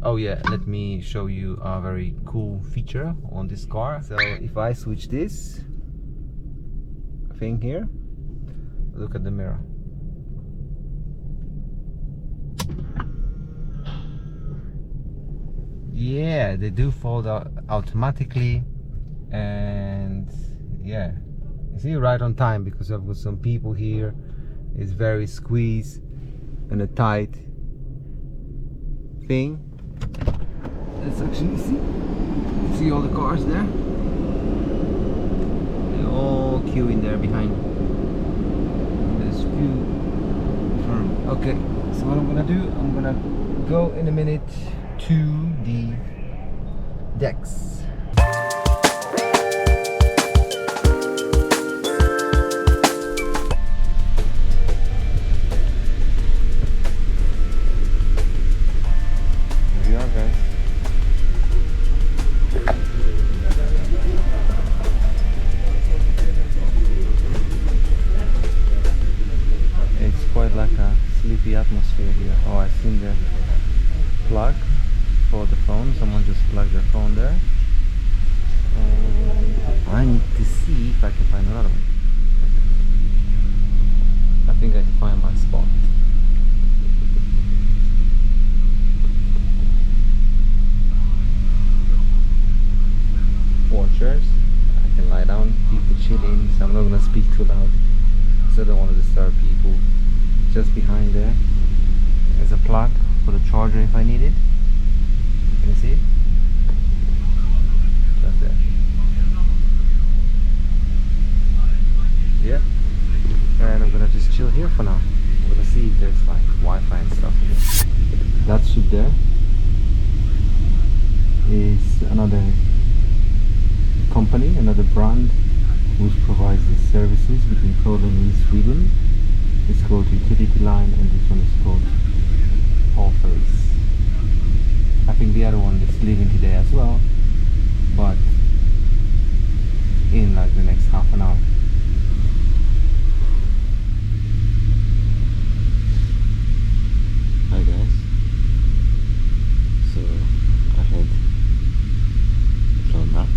Oh yeah, let me show you a very cool feature on this car. So if I switch this thing here, look at the mirror. Yeah, they do fold out automatically, and yeah, you see, right on time, because I've got some people here. It's very squeezed and a tight thing. Let's actually see all the cars there. They're all queuing there behind. There's few. Okay, so what I'm gonna do, I'm gonna go in a minute to the decks. Here we are, guys. It's quite like a sleepy atmosphere here. Oh, I've seen the plug for the phone. Someone just plugged their phone there. I need to see if I can find another one. I think I can find my spot. Four chairs. I can lie down, people chilling, so I'm not gonna speak too loud because I don't want to disturb people. Just behind there is a plug for the charger if I need it. Can you see it? Just there. Yeah. And I'm gonna just chill here for now. I'm gonna see if there's like Wi-Fi and stuff here. That ship there is another company, another brand which provides these services between Poland and Sweden. It's called Utility Line, and this one is called Ferries. I think the other one is leaving today as well, but in like the next half an hour. Hi guys. So I had a little nap.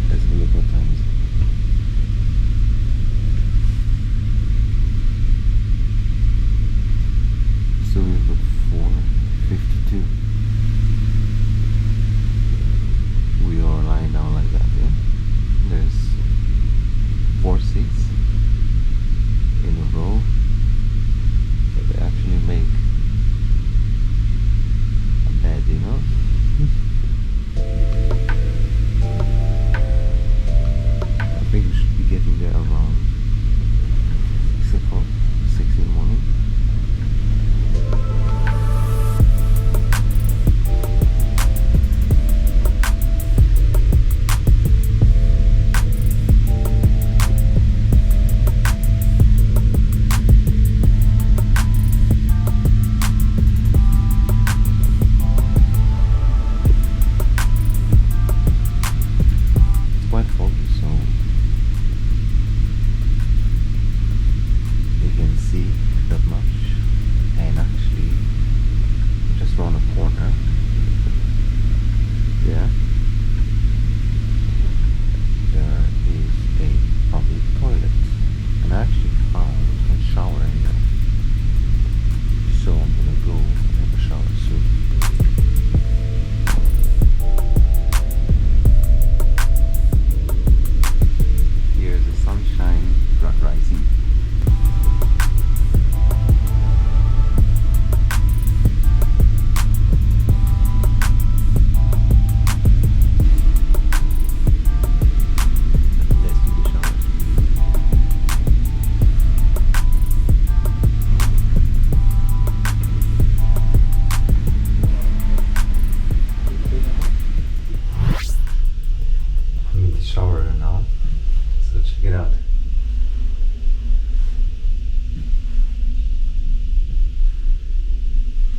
Let's look what time is it. So we've got 4:52. We are lying down like that, yeah? There's 4 seats in a row. So they actually make a bed, you know? I think we should be getting there around 6 o'clock, 6 in the morning.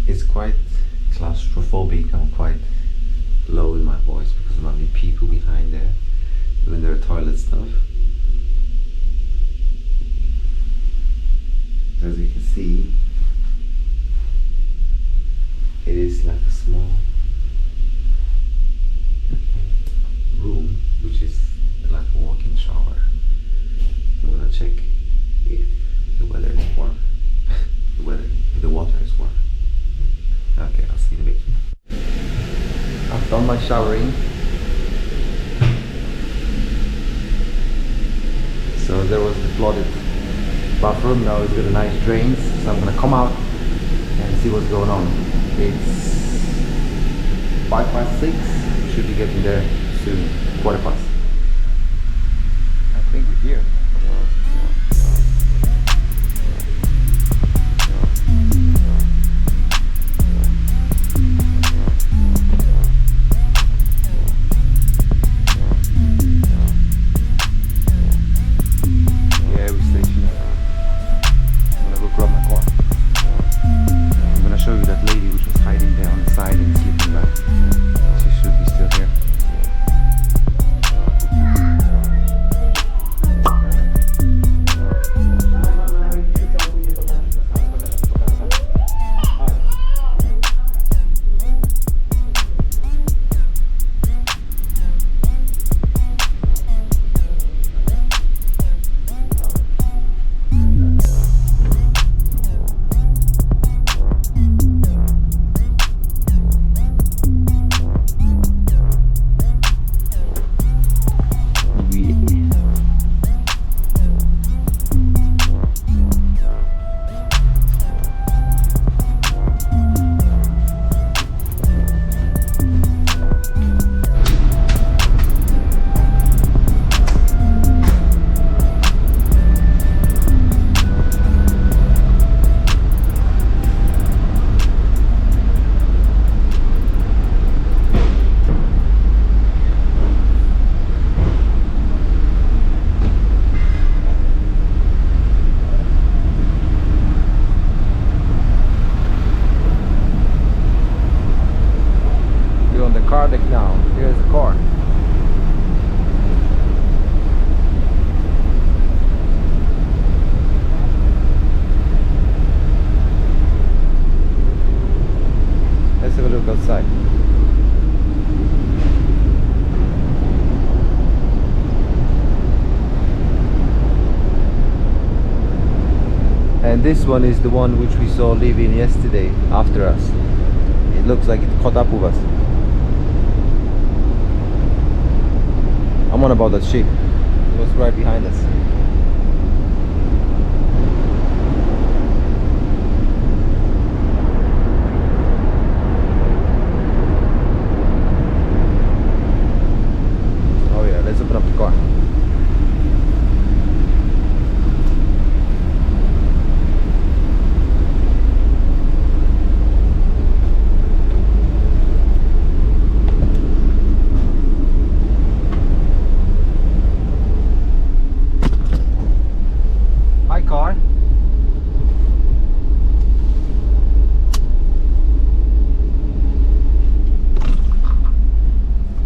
It's quite claustrophobic. I'm quite low in my voice because there might be people behind there doing their toilet stuff. As you can see, It is like a small room, which is like a walk-in shower. I'm gonna check if the weather is warm. If the water is warm. Okay, I'll see you in a bit. I've done my showering. So there was the flooded bathroom. Now it's got a nice drains. So I'm gonna come out and see what's going on. It's 6:05. We should be getting there soon. 4:15. I think we're here. Now, here's the car. Let's have a look outside. And this one is the one which we saw leaving yesterday after us. It looks like it caught up with us. I'm on about that ship. It was right behind us. Oh yeah, let's open up the car. Car.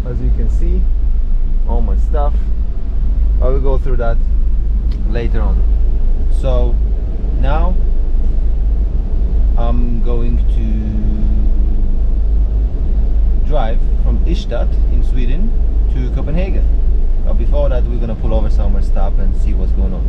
As you can see, all my stuff. I will go through that later on. So now I'm going to drive from Ystad in Sweden to Copenhagen. But before that, we're gonna pull over somewhere, stop and see what's going on.